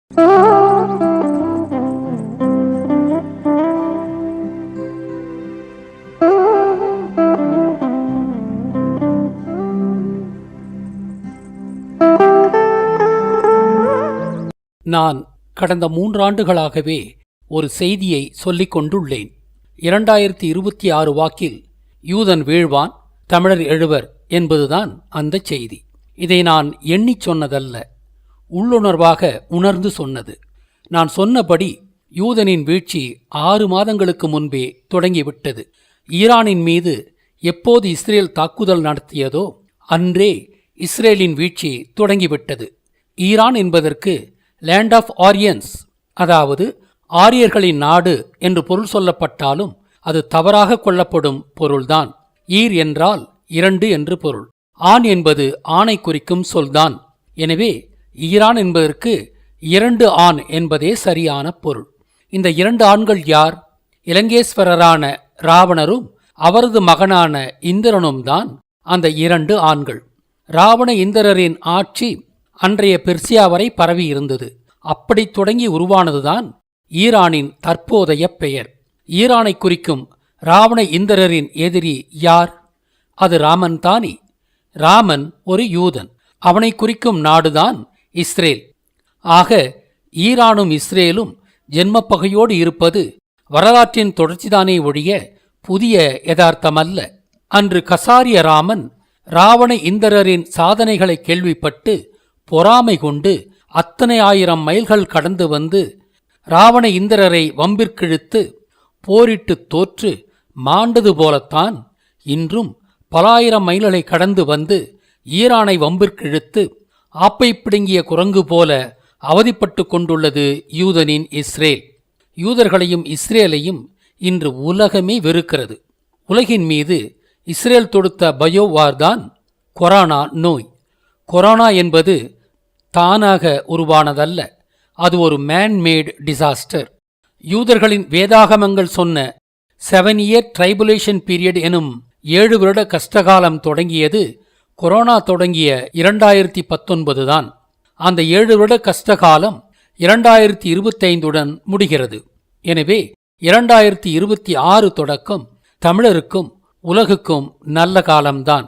நான் கடந்த 3 ஆண்டுகளாகவே ஒரு செய்தியை சொல்லிக் கொண்டுள்ளேன். 2026 வாக்கில் யூதன் வீழ்வான், தமிழர் எழுவர் என்பதுதான் அந்த செய்தி. இதை நான் எண்ணிச் சொன்னதல்ல, உள்ளுணர்வாக உணர்ந்து சொன்னது. நான் சொன்னபடி யூதனின் வீழ்ச்சி 6 மாதங்களுக்கு முன்பே தொடங்கிவிட்டது. ஈரானின் மீது எப்போது இஸ்ரேல் தாக்குதல் நடத்தியதோ அன்றே இஸ்ரேலின் வீழ்ச்சி தொடங்கிவிட்டது. ஈரான் என்பதற்கு லேண்ட் ஆஃப் ஆரியன்ஸ், அதாவது ஆரியர்களின் நாடு என்று பொருள் சொல்லப்பட்டாலும் அது தவறாக கொள்ளப்படும் பொருள்தான். ஈர் என்றால் 2 என்று பொருள். ஆண் என்பது ஆணை குறிக்கும் சொல்தான். எனவே ஈரான் என்பதற்கு 2 ஆண் என்பதே சரியான பொருள். இந்த 2 ஆண்கள் யார்? இலங்கேஸ்வரரான ராவணரும் அவரது மகனான இந்திரனும் தான் அந்த 2 ஆண்கள். ராவண இந்திரரின் ஆட்சி அன்றைய பெர்சியா வரை பரவி இருந்தது. அப்படி தொடங்கி உருவானதுதான் ஈரானின் தற்போதைய பெயர். ஈரானை குறிக்கும் ராவண இந்திரரின் எதிரி யார்? அது ராமன் தானே. ராமன் ஒரு யூதன். அவனை குறிக்கும் நாடுதான் இஸ்ரேல். ஆக ஈரானும் இஸ்ரேலும் ஜென்மப்பகையோடு இருப்பது வரலாற்றின் தொடர்ச்சிதானே ஒழிய புதிய யதார்த்தமல்ல. அன்று கசாரிய ராமன் ராவண இந்திரரின் சாதனைகளை கேள்விப்பட்டு பொறாமை கொண்டு அத்தனை 1000 மைல்கள் கடந்து வந்து ராவண இந்திரரை வம்பிற்கிழுத்து போரிட்டு தோற்று மாண்டது போலத்தான் இன்றும் பல 1000 மைல்களை கடந்து வந்து ஈரானை வம்பிற்கிழுத்து ஆப்பை பிடுங்கிய குரங்கு போல அவதிப்பட்டு கொண்டுள்ளது யூதனின் இஸ்ரேல். யூதர்களையும் இஸ்ரேலையும் இன்று உலகமே வெறுக்கிறது. உலகின் மீது இஸ்ரேல் தொடுத்த பயோவார்தான் கொரோனா நோய். கொரோனா என்பது தானாக உருவானதல்ல, அது ஒரு மேன்மேட் டிசாஸ்டர். யூதர்களின் வேதாகமங்கள் சொன்ன 7 இயர் ட்ரைபுலேஷன் பீரியட் எனும் 7 வருட கஷ்டகாலம் தொடங்கியது கொரோனா தொடங்கிய 2019 தான். அந்த 7 வருட கஷ்டகாலம் 2025உடன் முடிகிறது. எனவே 2026 தொடக்கம் தமிழருக்கும் உலகுக்கும் நல்ல காலம்தான்.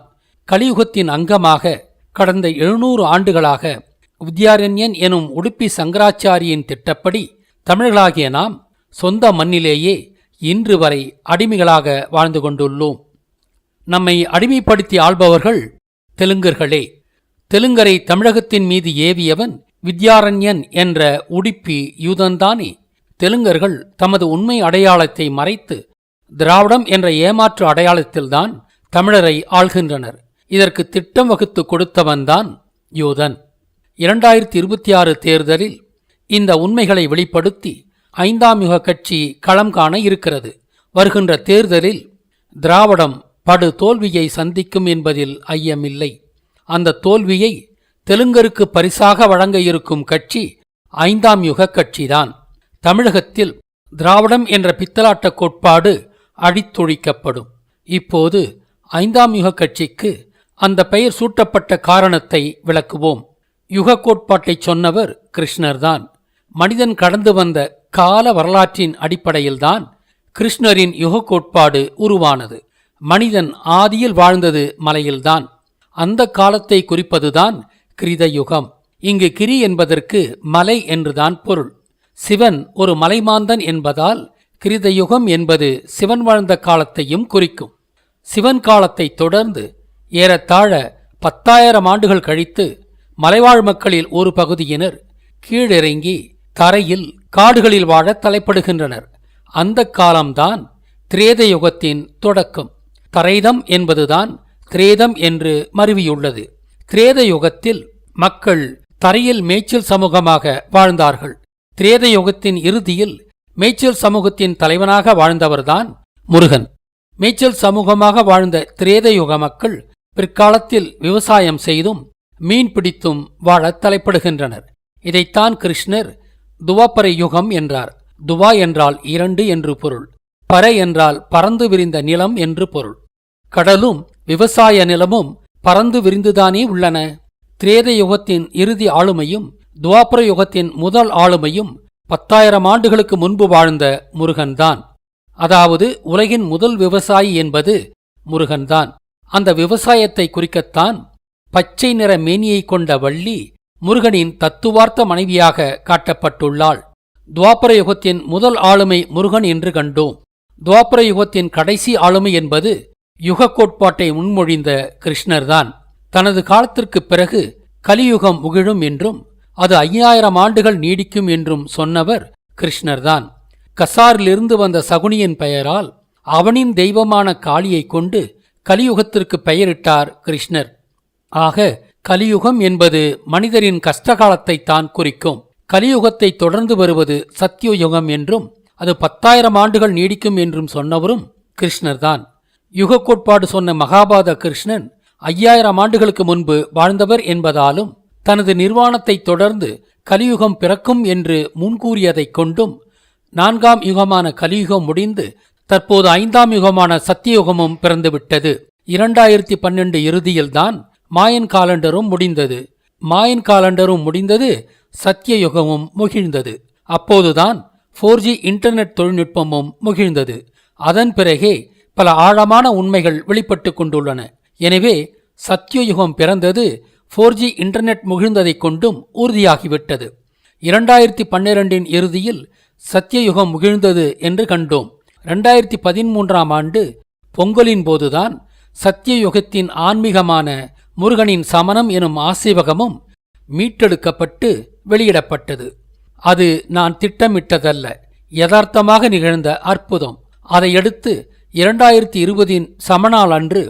கலியுகத்தின் அங்கமாக கடந்த 700 ஆண்டுகளாக வித்யாரண்யன் எனும் உடுப்பி சங்கராச்சாரியின் திட்டப்படி தமிழர்களாகிய நாம் சொந்த மண்ணிலேயே இன்று வரை அடிமைகளாக வாழ்ந்து கொண்டுள்ளோம். நம்மை அடிமைப்படுத்தி ஆள்பவர்கள் தெலுங்கர்களே. தெலுங்கரை தமிழகத்தின் மீது ஏவியவன் வித்யாரண்யன் என்ற உடுப்பி யூதன்தானே. தெலுங்கர்கள் தமது உண்மை அடையாளத்தை மறைத்து திராவிடம் என்ற ஏமாற்று அடையாளத்தில்தான் தமிழரை ஆள்கின்றனர். இதற்கு திட்டம் வகுத்து கொடுத்தவன்தான் யூதன். 2026 தேர்தலில் இந்த உண்மைகளை வெளிப்படுத்தி 5ஆம் யுக கட்சி களம் காண இருக்கிறது. வருகின்ற தேர்தலில் திராவிடம் படு தோல்வியை சந்திக்கும் என்பதில் ஐயமில்லை. அந்த தோல்வியை தெலுங்கருக்கு பரிசாக வழங்க இருக்கும் கட்சி 5ஆம் யுக கட்சிதான். தமிழகத்தில் திராவிடம் என்ற பித்தலாட்ட கோட்பாடு அழித்தொழிக்கப்படும். இப்போது 5ஆம் யுக கட்சிக்கு அந்த பெயர் சூட்டப்பட்ட காரணத்தை விளக்குவோம். யுக கோட்பாட்டை சொன்னவர் கிருஷ்ணர்தான். மனிதன் கடந்து வந்த கால வரலாற்றின் அடிப்படையில்தான் கிருஷ்ணரின் யுக கோட்பாடு உருவானது. மனிதன் ஆதியில் வாழ்ந்தது மலையில்தான். அந்த காலத்தை குறிப்பதுதான் கிருத யுகம். இங்கு கிரி என்பதற்கு மலை என்றுதான் பொருள். சிவன் ஒரு மலைமாந்தன் என்பதால் கிருத யுகம் என்பது சிவன் வாழ்ந்த காலத்தையும் குறிக்கும். சிவன் காலத்தை தொடர்ந்து ஏறத்தாழ 10,000 ஆண்டுகள் கழித்து மலைவாழ் மக்களில் ஒரு பகுதியினர் கீழிறங்கி தரையில் காடுகளில் வாழ தலைப்படுகின்றனர். அந்த காலம்தான் திரேத யுகத்தின் தொடக்கம். தரைதம் என்பதுதான் திரேதம் என்று மருவியுள்ளது. திரேத யுகத்தில் மக்கள் தரையில் மேய்ச்சல் சமூகமாக வாழ்ந்தார்கள். திரேத யுகத்தின் இறுதியில் மேய்ச்சல் சமூகத்தின் தலைவனாக வாழ்ந்தவர்தான் முருகன். மேய்ச்சல் சமூகமாக வாழ்ந்த திரேத யுக மக்கள் பிற்காலத்தில் விவசாயம் செய்தும் மீன் பிடித்தும் வாழத் தலைப்படுகின்றனர். இதைத்தான் கிருஷ்ணர் துவாபர யுகம் என்றார். துவா என்றால் 2 என்று பொருள். பறை என்றால் பறந்து விரிந்த நிலம் என்று பொருள். கடலும் விவசாய நிலமும் பறந்து விரிந்துதானே உள்ளன. திரேத யுகத்தின் இறுதி ஆளுமையும் துவாபர யுகத்தின் முதல் ஆளுமையும் 10,000 ஆண்டுகளுக்கு முன்பு வாழ்ந்த முருகன்தான். அதாவது உலகின் முதல் விவசாயி என்பது முருகன்தான். அந்த விவசாயத்தை குறிக்கத்தான் பச்சை நிற மேனியை கொண்ட வள்ளி முருகனின் தத்துவார்த்த மனைவியாக காட்டப்பட்டுள்ளாள். துவாபர யுகத்தின் முதல் ஆளுமை முருகன் என்று கண்டோம். துவாபர யுகத்தின் கடைசி ஆளுமை என்பது யுக கோட்பாட்டை முன்மொழிந்த கிருஷ்ணர்தான். தனது காலத்திற்குப் பிறகு கலியுகம் முகிழும் என்றும் அது 5000 ஆண்டுகள் நீடிக்கும் என்றும் சொன்னவர் கிருஷ்ணர்தான். கசாரிலிருந்து வந்த சகுனியின் பெயரால் அவனின் தெய்வமான காளியை கொண்டு கலியுகத்திற்கு பெயரிட்டார் கிருஷ்ணர். ஆக கலியுகம் என்பது மனிதரின் கஷ்டகாலத்தை தான் குறிக்கும். கலியுகத்தை தொடர்ந்து வருவது சத்தியயுகம் என்றும் அது 10,000 ஆண்டுகள் நீடிக்கும் என்றும் சொன்னவரும் கிருஷ்ணர்தான். யுக கோட்பாடு சொன்ன மகாபாரத கிருஷ்ணன் 5000 ஆண்டுகளுக்கு முன்பு வாழ்ந்தவர் என்பதாலும் தனது நிர்வாணத்தை தொடர்ந்து கலியுகம் பிறக்கும் என்று முன்கூறியதைக் கொண்டும் 4ஆம் யுகமான கலியுகம் முடிந்து தற்போது 5ஆம் யுகமான சத்தியயுகமும் பிறந்துவிட்டது. 2012 இறுதியில்தான் மாயன் காலண்டரும் முடிந்தது. மாயன் காலண்டரும் முடிந்தது, சத்தியயுகமும் முகிழ்ந்தது. அப்போதுதான் 4G இன்டர்நெட் தொழில்நுட்பமும் முகிழ்ந்தது. அதன் பிறகே பல ஆழமான உண்மைகள் வெளிப்பட்டு கொண்டுள்ளன. எனவே சத்தியயுகம் பிறந்தது 4G இன்டர்நெட் முகிழ்ந்ததைக் கொண்டும் உறுதியாகிவிட்டது. 2012 இறுதியில் சத்தியயுகம் முகிழ்ந்தது என்று கண்டோம். 2013ஆம் ஆண்டு பொங்கலின் போதுதான் சத்தியயுகத்தின் ஆன்மீகமான முருகனின் சமணம் எனும் ஆசீவகமும் மீட்டெடுக்கப்பட்டு வெளியிடப்பட்டது. அது நான் திட்டமிட்டதல்ல, யதார்த்தமாக நிகழ்ந்த அற்புதம். அதையடுத்து 2020 சமநாள் அன்று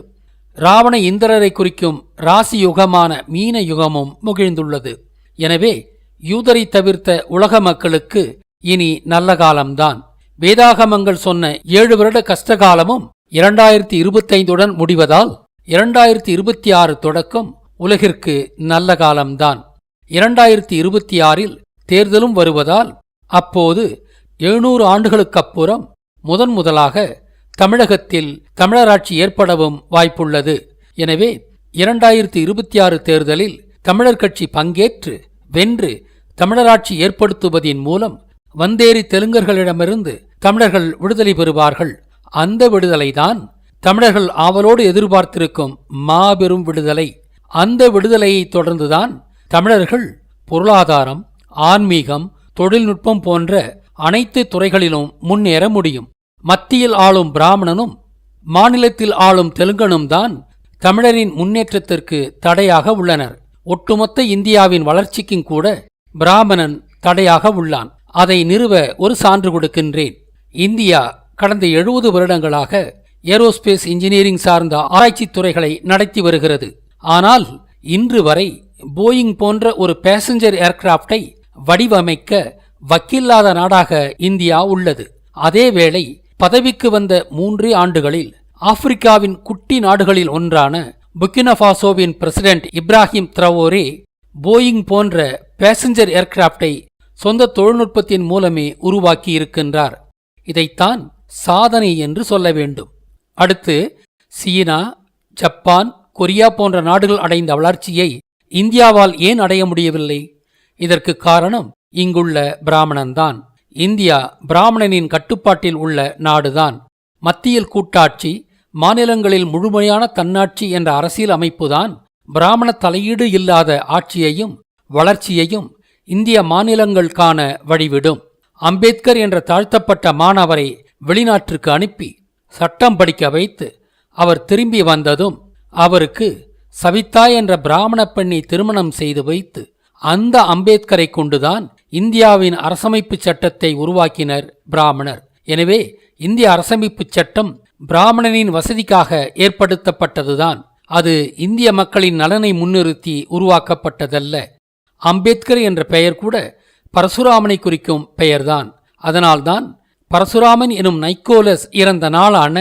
ராவண இந்திரரை குறிக்கும் ராசி யுகமான மீன யுகமும் முகிழ்ந்துள்ளது. எனவே யூதரை தவிர்த்த உலக மக்களுக்கு இனி நல்ல காலம்தான். வேதாகமங்கள் சொன்ன 7 வருட கஷ்டகாலமும் 2025உடன் முடிவதால் 2026 தொடக்கம் உலகிற்கு நல்ல காலம்தான். 2026இல் தேர்தலும் வருவதால் அப்போது 700 ஆண்டுகளுக்கப்புறம் முதலாக தமிழகத்தில் தமிழராட்சி ஏற்படவும் வாய்ப்புள்ளது. எனவே 2026 தேர்தலில் தமிழர் கட்சி பங்கேற்று வென்று தமிழராட்சி ஏற்படுத்துவதின் மூலம் வந்தேறி தெலுங்கர்களிடமிருந்து தமிழர்கள் விடுதலை பெறுவார்கள். அந்த விடுதலைதான் தமிழர்கள் ஆவலோடு எதிர்பார்த்திருக்கும் மாபெரும் விடுதலை. அந்த விடுதலையை தொடர்ந்துதான் தமிழர்கள் பொருளாதாரம், ஆன்மீகம், தொழில்நுட்பம் போன்ற அனைத்து துறைகளிலும் முன்னேற முடியும். மத்தியில் ஆளும் பிராமணனும் மாநிலத்தில் ஆளும் தெலுங்கனும் தான் தமிழரின் முன்னேற்றத்திற்கு தடையாக உள்ளனர். ஒட்டுமொத்த இந்தியாவின் வளர்ச்சிக்கும் கூட பிராமணன் தடையாக உள்ளான். அதை நிறுவ ஒரு சான்று கொடுக்கின்றேன். இந்தியா கடந்த 70 வருடங்களாக ஏரோஸ்பேஸ் இன்ஜினியரிங் சார்ந்த ஆராய்ச்சி துறைகளை நடத்தி வருகிறது. ஆனால் இன்று வரை போயிங் போன்ற ஒரு பேசஞ்சர் ஏர்கிராப்டை வடிவமைக்க வக்கில்லாத நாடாக இந்தியா உள்ளது. அதேவேளை பதவிக்கு வந்த 3 ஆண்டுகளில் ஆப்பிரிக்காவின் குட்டி நாடுகளில் ஒன்றான புர்கினாஃபாசோவின் பிரசிடென்ட் இப்ராஹிம் த்ரவோரே போயிங் போன்ற பேசஞ்சர் ஏர்கிராப்டை சொந்த தொழில்நுட்பத்தின் மூலமே உருவாக்கி இருக்கின்றார். இதைத்தான் சாதனை என்று சொல்ல வேண்டும். அடுத்து சீனா, ஜப்பான், கொரியா போன்ற நாடுகள் அடைந்த வளர்ச்சியை இந்தியாவால் ஏன் அடைய முடியவில்லை? இதற்கு காரணம் இங்குள்ள பிராமணன்தான். இந்தியா பிராமணனின் கட்டுப்பாட்டில் உள்ள நாடுதான். மத்தியில் கூட்டாட்சி, மாநிலங்களில் முழுமையான தன்னாட்சி என்ற அரசியல் அமைப்புதான் பிராமண தலையீடு இல்லாத ஆட்சியையும் வளர்ச்சியையும் இந்திய மாநிலங்கள் காண வழிவிடும். அம்பேத்கர் என்ற தாழ்த்தப்பட்ட மாணவரை வெளிநாட்டிற்கு அனுப்பி சட்டம் படிக்க வைத்து அவர் திரும்பி வந்ததும் அவருக்கு சவிதா என்ற பிராமண பெண்ணை திருமணம் செய்து வைத்து அந்த அம்பேத்கரை கொண்டுதான் இந்தியாவின் அரசமைப்பு சட்டத்தை உருவாக்கினர் பிராமணர். எனவே இந்திய அரசமைப்பு சட்டம் பிராமணனின் வசதிக்காக ஏற்படுத்தப்பட்டதுதான். அது இந்திய மக்களின் நலனை முன்னிறுத்தி உருவாக்கப்பட்டதல்ல. அம்பேத்கர் என்ற பெயர் கூட பரசுராமனை குறிக்கும் பெயர்தான். அதனால்தான் பரசுராமன் எனும் நைக்கோலஸ் இறந்த நாளான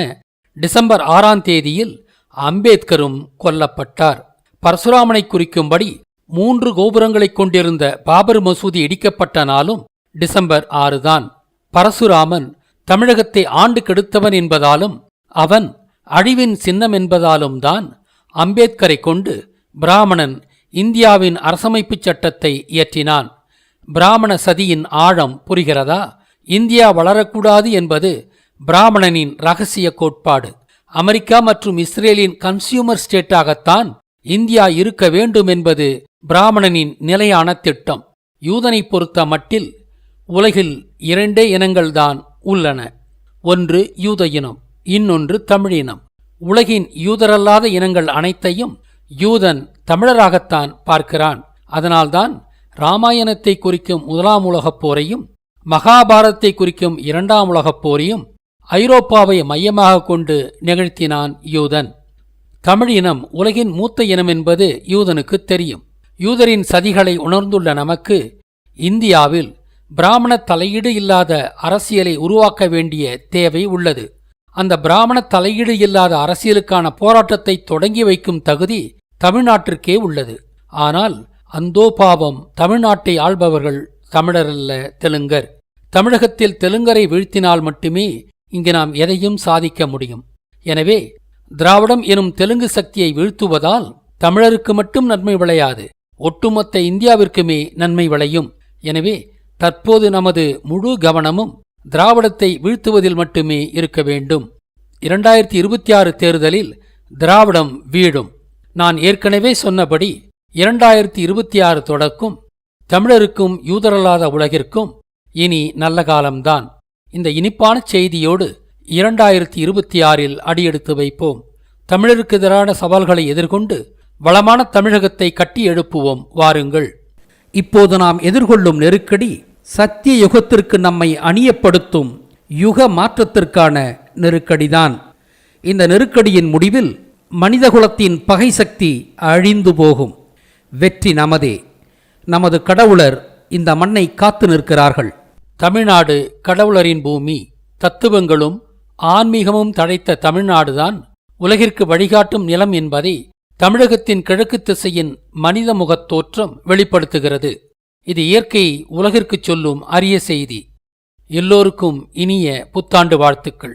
டிசம்பர் 6ஆம் தேதியில் அம்பேத்கரும் கொல்லப்பட்டார். பரசுராமனை குறிக்கும்படி 3 கோபுரங்களைக் கொண்டிருந்த பாபர் மசூதி இடிக்கப்பட்ட நாளும் டிசம்பர் 6 தான். பரசுராமன் தமிழகத்தை ஆண்டு கெடுத்தவன் என்பதாலும் அவன் அழிவின் சின்னம் என்பதாலும் தான் அம்பேத்கரை கொண்டு பிராமணன் இந்தியாவின் அரசமைப்புச் சட்டத்தை இயற்றினான். பிராமண சதியின் ஆழம் புரிகிறதா? இந்தியா வளரக்கூடாது என்பது பிராமணனின் இரகசிய கோட்பாடு. அமெரிக்கா மற்றும் இஸ்ரேலின் கன்சியூமர் ஸ்டேட்டாகத்தான் இந்தியா இருக்க வேண்டும் என்பது பிராமணனின் நிலையான திட்டம். யூதனை பொறுத்த மட்டில் உலகில் 2 இனங்கள்தான் உள்ளன. ஒன்று யூத இனம், இன்னொன்று தமிழினம். உலகின் யூதரல்லாத இனங்கள் அனைத்தையும் யூதன் தமிழராகத்தான் பார்க்கிறான். அதனால்தான் இராமாயணத்தை குறிக்கும் 1ஆம் உலகப் போரையும் மகாபாரதத்தை குறிக்கும் 2ஆம் உலகப் போரையும் ஐரோப்பாவை மையமாக கொண்டு நிகழ்த்தினான் யூதன். தமிழ் இனம் உலகின் மூத்த இனம் என்பது யூதனுக்கு தெரியும். யூதரின் சதிகளை உணர்ந்துள்ள நமக்கு இந்தியாவில் பிராமண தலையீடு இல்லாத அரசியலை உருவாக்க வேண்டிய தேவை உள்ளது. அந்த பிராமண தலையீடு இல்லாத அரசியலுக்கான போராட்டத்தை தொடங்கி வைக்கும் தகுதி தமிழ்நாட்டிற்கே உள்ளது. ஆனால் அந்தோ பாவம், தமிழ்நாட்டை ஆள்பவர்கள் தமிழரல்ல, தெலுங்கர். தமிழகத்தில் தெலுங்கரை வீழ்த்தினால் மட்டுமே இங்கு நாம் எதையும் சாதிக்க முடியும். எனவே திராவிடம் எனும் தெலுங்கு சக்தியை வீழ்த்துவதால் தமிழருக்கு மட்டும் நன்மை விளையாது, ஒட்டுமொத்த இந்தியாவிற்குமே நன்மை விளையும். எனவே தற்போது நமது முழு கவனமும் திராவிடத்தை வீழ்த்துவதில் மட்டுமே இருக்க வேண்டும். 2026 தேர்தலில் திராவிடம் வீழும். நான் ஏற்கனவே சொன்னபடி 2026 தொடக்கும் தமிழருக்கும் யூதரல்லாத உலகிற்கும் இனி நல்ல காலம்தான். இந்த இனிப்பான செய்தியோடு 2026 அடியெடுத்து வைப்போம். தமிழருக்கு எதிரான சவால்களை எதிர்கொண்டு வளமான தமிழகத்தை கட்டி எழுப்புவோம். வாருங்கள். இப்போது நாம் எதிர்கொள்ளும் நெருக்கடி சத்திய யுகத்திற்கு நம்மை அணியப்படுத்தும் யுக மாற்றத்திற்கான நெருக்கடிதான். இந்த நெருக்கடியின் முடிவில் மனிதகுலத்தின் பகை சக்தி அழிந்து போகும். வெற்றி நமதே. நமது கடவுளர் இந்த மண்ணை காத்து நிற்கிறார்கள். தமிழ்நாடு கடவுளரின் பூமி. தத்துவங்களும் ஆன்மீகமும் தழைத்த தமிழ்நாடுதான் உலகிற்கு வழிகாட்டும் நிலம் என்பதை தமிழகத்தின் கிழக்கு திசையின் மனித முகத் தோற்றம் வெளிப்படுத்துகிறது. இது இயற்கையை உலகிற்குச் சொல்லும் அரிய செய்தி. எல்லோருக்கும் இனிய புத்தாண்டு வாழ்த்துக்கள்.